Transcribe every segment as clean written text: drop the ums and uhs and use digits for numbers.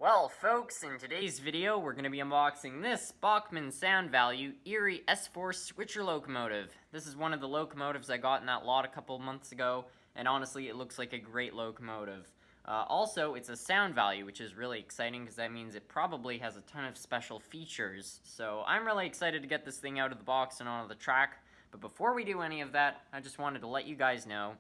Well, folks, in today's video, we're going to be unboxing this Bachmann Sound Value Erie S4 Switcher locomotive. This is one of the locomotives I got in that lot a couple months ago, and honestly, it looks like a great locomotive. Also, it's a Sound Value, which is really exciting because that means it probably has a ton of special features. So I'm really excited to get this thing out of the box and onto the track. But before we do any of that, I just wanted to let you guys know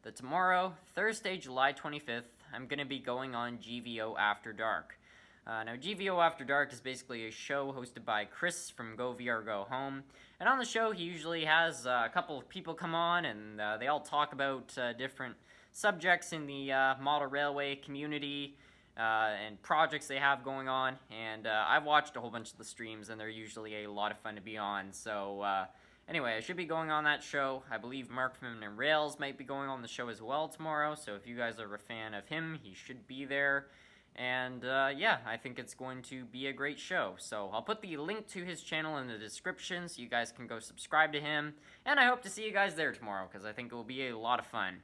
that tomorrow, Thursday, July 25th, I'm going to be going on GVO After Dark. Now, GVO After Dark is basically a show hosted by Kris from Go VR Go Home. And on the show, he usually has a couple of people come on, and they all talk about different subjects in the model railway community and projects they have going on. And I've watched a whole bunch of the streams, and they're usually a lot of fun to be on. So anyway, I should be going on that show. I believe Markman and Rails might be going on the show as well tomorrow, so if you guys are a fan of him, he should be there. And yeah, I think it's going to be a great show. So I'll put the link to his channel in the description so you guys can go subscribe to him. And I hope to see you guys there tomorrow, because I think it will be a lot of fun.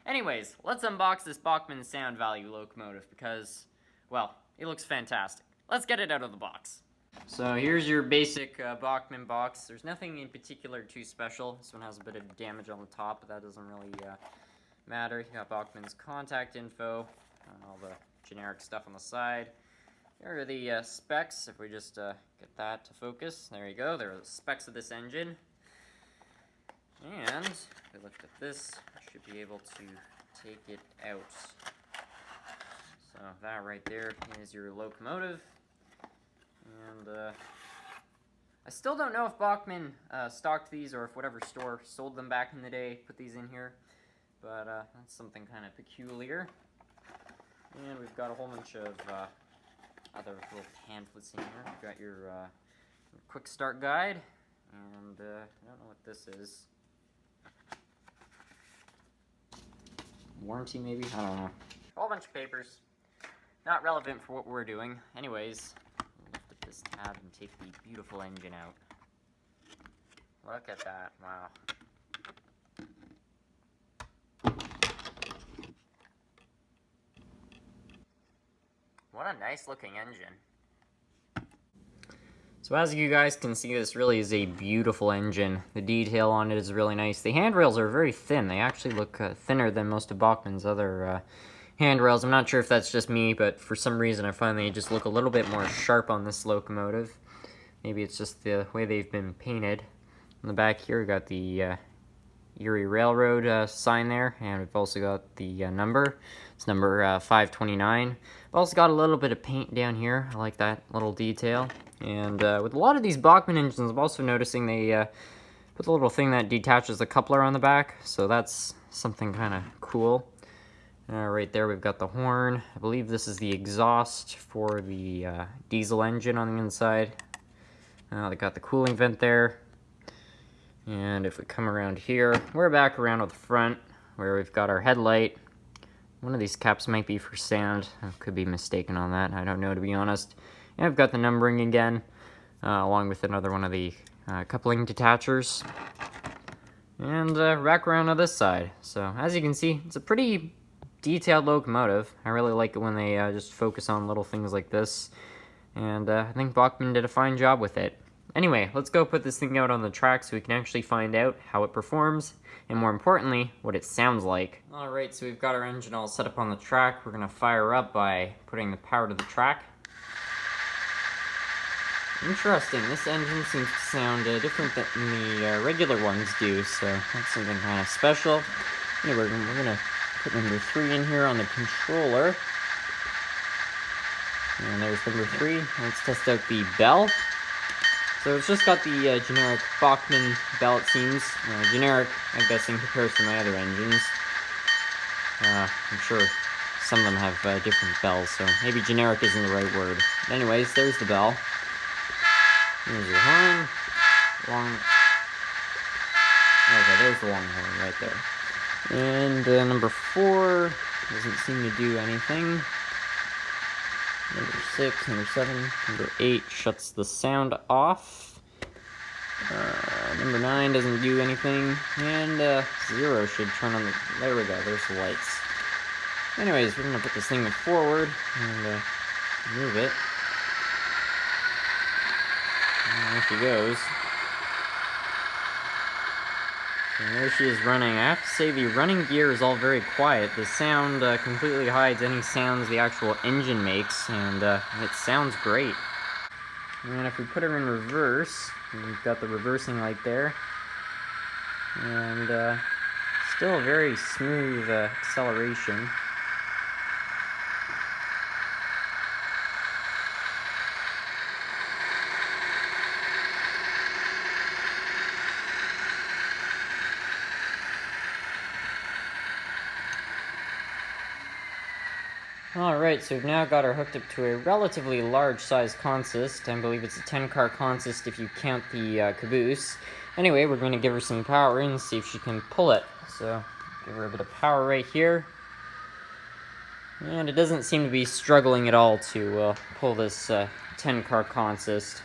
Anyways, let's unbox this Bachmann Sound Value locomotive because, well, it looks fantastic. Let's get it out of the box. So here's your basic Bachmann box. There's nothing in particular too special. This one has a bit of damage on the top, but that doesn't really matter. You got Bachmann's contact info, all the generic stuff on the side. Here are the specs. If we just get that to focus, there you go. There are the specs of this engine. And if we look at this, we should be able to take it out. So that right there is your locomotive. And I still don't know if Bachmann stocked these or if whatever store sold them back in the day put these in here, but that's something kind of peculiar. And we've got a whole bunch of other little pamphlets in here. We've got your quick start guide, and I don't know what this is. Warranty maybe? I don't know. A whole bunch of papers. Not relevant for what we're doing. Anyways, this tab and take the beautiful engine out. Look at that, wow. What a nice looking engine. So as you guys can see, this really is a beautiful engine. The detail on it is really nice. The handrails are very thin. They actually look thinner than most of Bachmann's other handrails. I'm not sure if that's just me, but for some reason I find they just look a little bit more sharp on this locomotive. Maybe it's just the way they've been painted. On the back here, we got the Erie Railroad sign there, and we've also got the number. It's number 529. We've also got a little bit of paint down here. I like that little detail. And with a lot of these Bachmann engines, I'm also noticing they put the little thing that detaches the coupler on the back, so that's something kind of cool. Right there we've got the horn. I believe this is the exhaust for the diesel engine on the inside. They got the cooling vent there. And if we come around here, we're back around to the front where we've got our headlight. One of these caps might be for sound. I could be mistaken on that. I don't know, to be honest. And I've got the numbering again, along with another one of the coupling detachers. And back around to this side. So as you can see, it's a pretty detailed locomotive. I really like it when they just focus on little things like this. And I think Bachmann did a fine job with it. Anyway, let's go put this thing out on the track so we can actually find out how it performs, and more importantly, what it sounds like. Alright, so we've got our engine all set up on the track. We're going to fire up by putting the power to the track. Interesting, this engine seems to sound different than the regular ones do, so that's something kind of special. Anyway, we're going to put number 3 in here on the controller. And there's number 3. Let's test out the bell. So it's just got the generic Bachmann bell, it seems. Generic, I guess, in comparison to my other engines. I'm sure some of them have different bells, so maybe generic isn't the right word. But anyways, there's the bell. There's your horn. Okay, there's the long horn right there. And number 4 doesn't seem to do anything. Number 6, number 7, number 8 shuts the sound off. Number 9 doesn't do anything. And 0 should turn on the... There we go, there's the lights. Anyways, we're going to put this thing forward and Move it. And there she goes. And there she is running. I have to say, the running gear is all very quiet. The sound completely hides any sounds the actual engine makes, and it sounds great. And if we put her in reverse, we've got the reversing light there, and still a very smooth acceleration. Alright, so we've now got her hooked up to a relatively large size consist. I believe it's a 10-car consist if you count the caboose. Anyway, we're going to give her some power and see if she can pull it. So, give her a bit of power right here. And it doesn't seem to be struggling at all to pull this 10-car consist.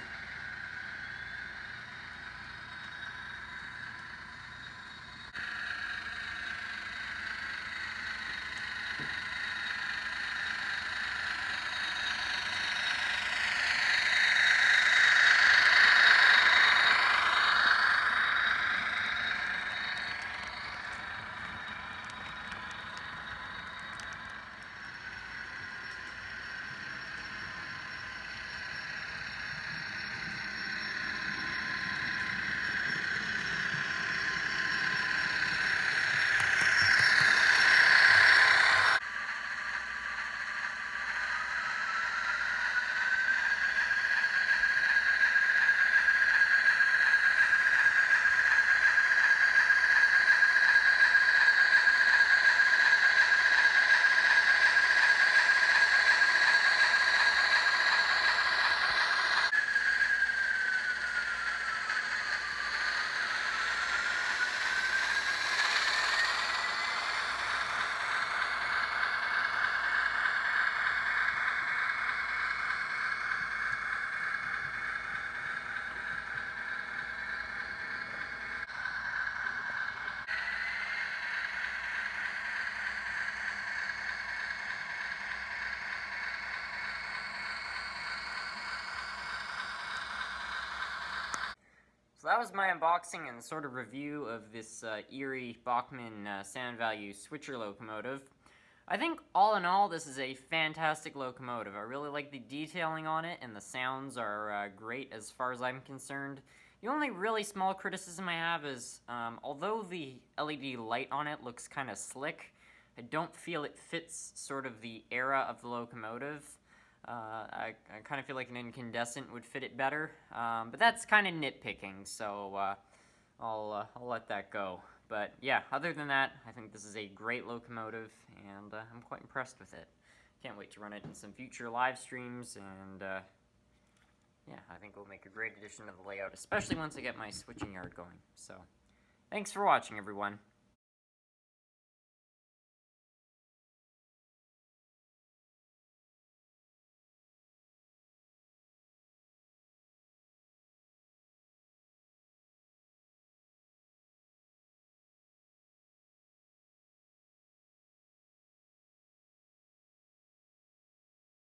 So that was my unboxing and sort of review of this Erie Bachmann sound value switcher locomotive. I think all in all, this is a fantastic locomotive. I really like the detailing on it, and the sounds are great as far as I'm concerned. The only really small criticism I have is, although the LED light on it looks kind of slick, I don't feel it fits sort of the era of the locomotive. I kind of feel like an incandescent would fit it better, but that's kind of nitpicking, so I'll let that go. But yeah, other than that, I think this is a great locomotive, and I'm quite impressed with it. Can't wait to run it in some future live streams, and yeah, I think it'll make a great addition to the layout, especially once I get my switching yard going. So, thanks for watching, everyone.